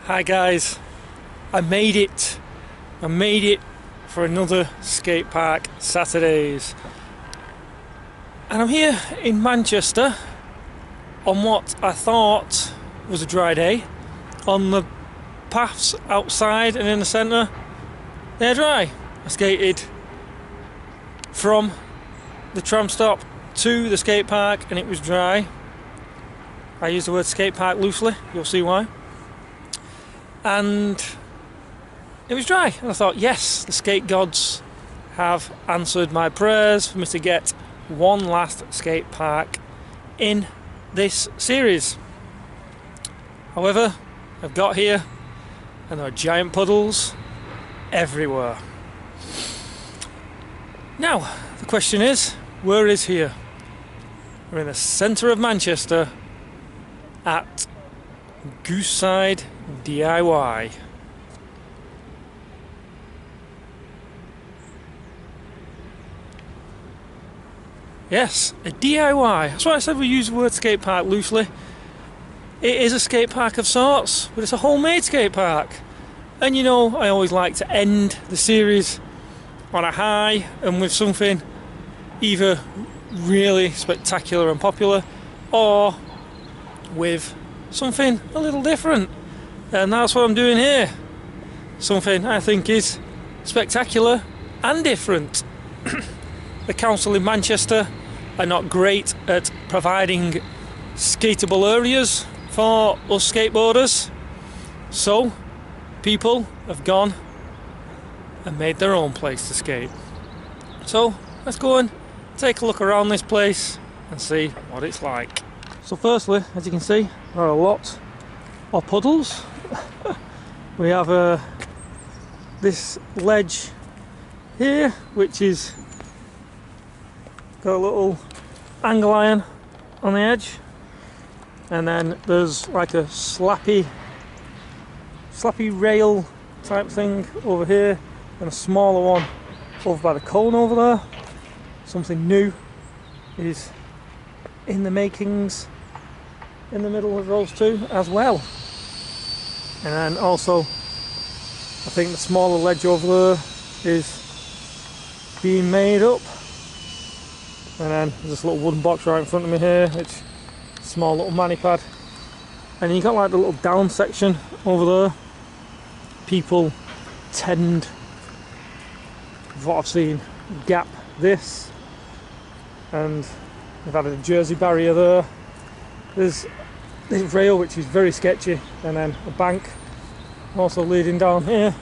Hi guys, I made it for another skate park Saturdays, and I'm here in Manchester on what I thought was a dry day. On the paths outside and in the centre, they're dry. I skated from the tram stop to the skate park and it was dry. I use the word skate park loosely, you'll see why. And it was dry, and I thought, yes, the skate gods have answered my prayers for me to get one last skate park in this series. However, I've got here and there are giant puddles everywhere. Now, the question is, where is here? We're in the centre of Manchester at Gooseside DIY. Yes, a DIY. That's why I said we use the word skate park loosely. It is a skate park of sorts, but it's a homemade skate park. And you know, I always like to end the series on a high and with something either really spectacular and popular or with something a little different, and that's what I'm doing here. Something I think is spectacular and different. The council in Manchester are not great at providing skateable areas for us skateboarders, so people have gone and made their own place to skate. So let's go and take a look around this place and see what it's like. So firstly, as you can see, there are a lot of puddles. We have this ledge here, which is got a little angle iron on the edge, and then there's like a slappy rail type thing over here, and a smaller one over by the cone over there. Something new is in the makings in the middle of those two as well. And then also I think the smaller ledge over there is being made up, and then there's this little wooden box right in front of me here, which is a small little mani pad, and then you got like the little down section over there. People tend, from what I've seen, gap this, and they've added a jersey barrier there. There's this rail which is very sketchy, and then a bank also leading down here.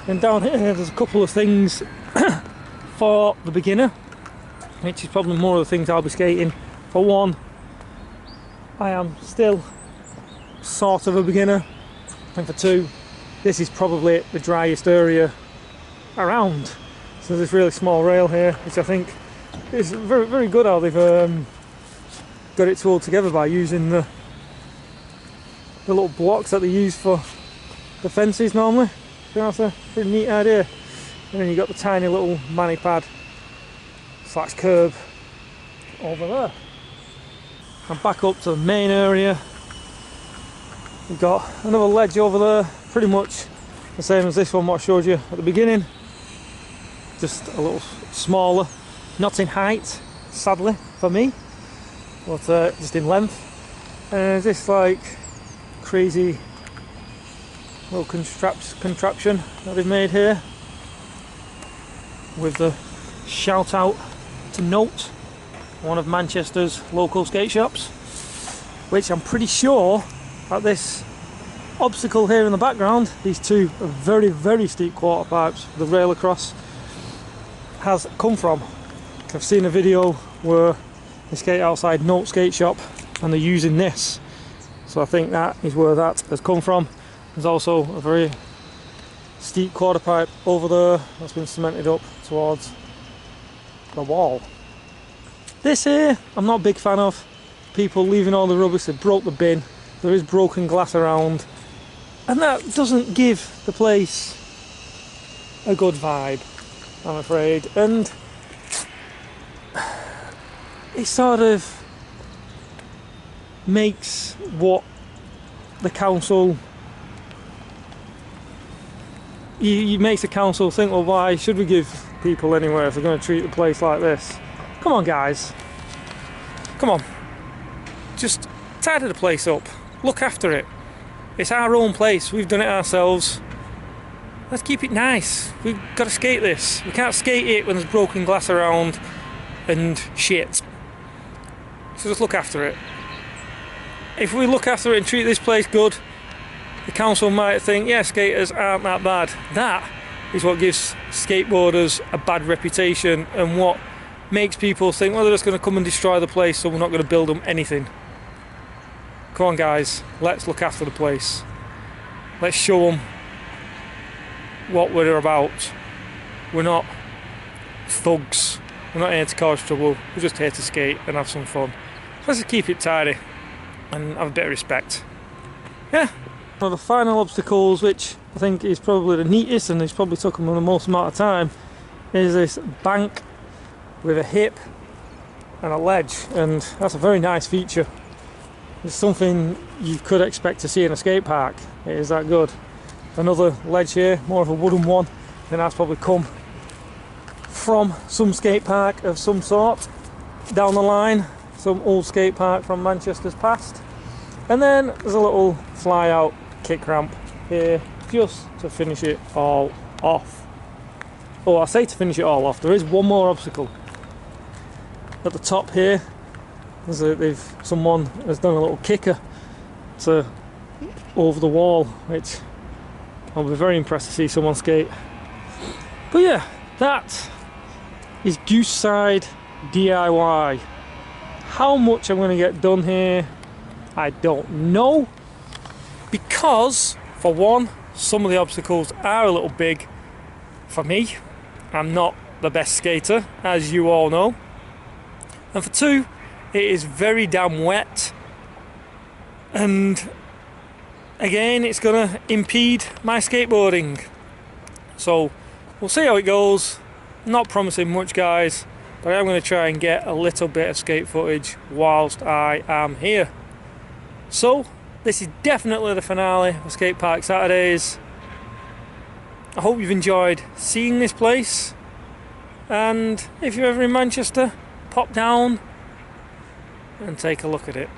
And down here there's a couple of things for the beginner, which is probably more of the things I'll be skating. For one, I am still sort of a beginner, and for two, this is probably the driest area around. So there's this really small rail here, which I think is very, very good how they've got it all together by using the little blocks that they use for the fences normally. I think that's a pretty neat idea. And then you've got the tiny little mani pad / curb over there. And back up to the main area, we've got another ledge over there, pretty much the same as this one what I showed you at the beginning, just a little smaller, not in height sadly for me, but just in length. And there's this like crazy little contraption that they've made here with the shout out to Note, one of Manchester's local skate shops, which I'm pretty sure that this obstacle here in the background, these two very, very steep quarter pipes with the rail across, has come from. I've seen a video where they skate outside Note skate shop and they're using this, so I think that is where that has come from. There's also a very steep quarter pipe over there that's been cemented up towards the wall. This here I'm not a big fan of. People leaving all the rubbish, they broke the bin, there is broken glass around, and that doesn't give the place a good vibe, I'm afraid. And it sort of makes what the council you makes the council think, well, why should we give people anywhere if they're going to treat the place like this? Come on, guys. Come on. Just tidy the place up. Look after it. It's our own place. We've done it ourselves. Let's keep it nice. We've got to skate this. We can't skate it when there's broken glass around and shit. So just look after it. If we look after it and treat this place good, the council might think, yeah, skaters aren't that bad. That is what gives skateboarders a bad reputation and what makes people think, well, they're just going to come and destroy the place, so we're not going to build them anything. Come on, guys, let's look after the place. Let's show them what we're about. We're not thugs. We're not here to cause trouble. We're just here to skate and have some fun. Let's just keep it tidy and have a bit of respect. Yeah. One of the final obstacles, which I think is probably the neatest and it's probably took them the most amount of time, is this bank with a hip and a ledge, and that's a very nice feature. It's something you could expect to see in a skate park. It is that good. Another ledge here, more of a wooden one, and that's probably come from some skate park of some sort down the line, some old skate park from Manchester's past. And then there's a little fly out kick ramp here just to finish it all off. Oh, I say to finish it all off, there is one more obstacle. At the top here, someone has done a little kicker to over the wall, which I'll be very impressed to see someone skate. But yeah, that is Gooseside DIY. How much I'm going to get done here, I don't know, because for one, some of the obstacles are a little big for me. I'm not the best skater, as you all know. And for two, it is very damn wet, and again, it's going to impede my skateboarding. So we'll see how it goes. Not promising much, guys, but I'm going to try and get a little bit of skate footage whilst I am here. So this is definitely the finale of Skatepark Saturdays. I hope you've enjoyed seeing this place, and if you're ever in Manchester, pop down and take a look at it.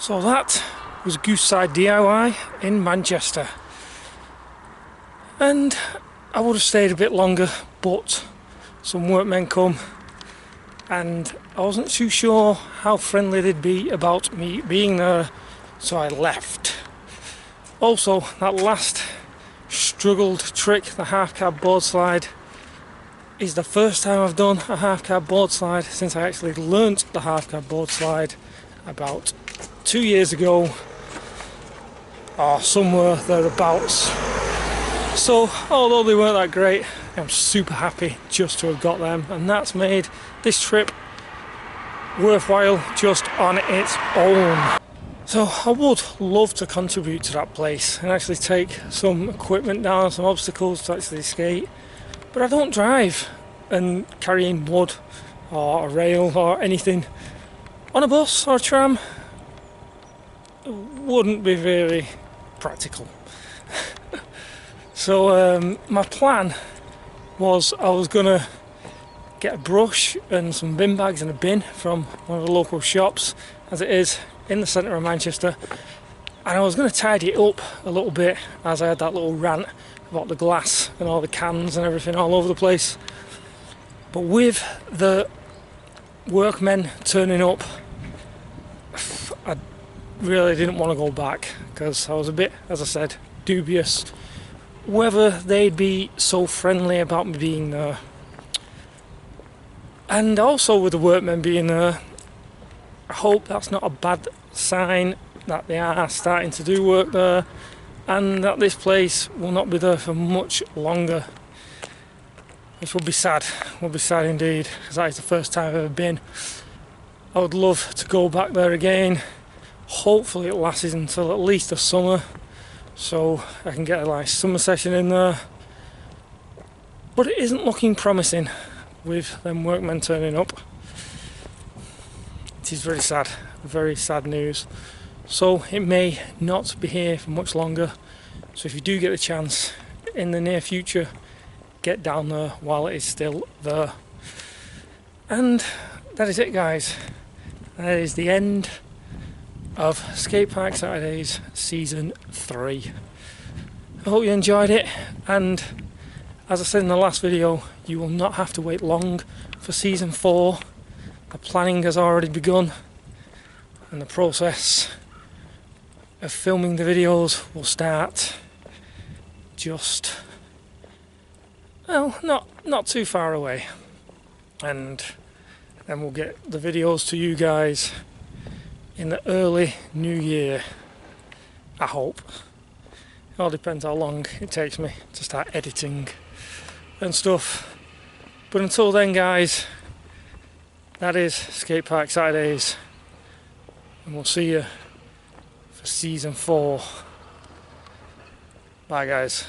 So that was Gooseside DIY in Manchester, and I would have stayed a bit longer, but some workmen come and I wasn't too sure how friendly they'd be about me being there, so I left. Also, that last struggled trick, the half cab board slide, is the first time I've done a half cab board slide since I actually learnt the half cab board slide about 2 years ago, or somewhere thereabouts. So although they weren't that great, I'm super happy just to have got them, and that's made this trip worthwhile just on its own. So I would love to contribute to that place and actually take some equipment down, some obstacles to actually skate, but I don't drive, and carrying wood or a rail or anything on a bus or a tram wouldn't be very practical. So my plan was I was gonna get a brush and some bin bags and a bin from one of the local shops, as it is in the centre of Manchester, and I was going to tidy it up a little bit, as I had that little rant about the glass and all the cans and everything all over the place. But with the workmen turning up, I really didn't want to go back, because I was a bit, as I said, dubious whether they'd be so friendly about me being there. And also with the workmen being there, I hope that's not a bad sign that they are starting to do work there, and that this place will not be there for much longer, which would be sad indeed, because that is the first time I've ever been. I would love to go back there again. Hopefully it lasts until at least the summer, so I can get a nice summer session in there, but it isn't looking promising with them workmen turning up. It is very sad news. So it may not be here for much longer. So if you do get the chance in the near future, get down there while it is still there. And that is it, guys. That is the end of Skatepark Saturdays Season 3. I hope you enjoyed it, and as I said in the last video, you will not have to wait long for Season 4. The planning has already begun, and the process of filming the videos will start just, well, not too far away, and then we'll get the videos to you guys in the early new year, I hope. It all depends how long it takes me to start editing and stuff, but until then, guys, that is Skatepark Saturdays, and we'll see you for Season 4. Bye, guys.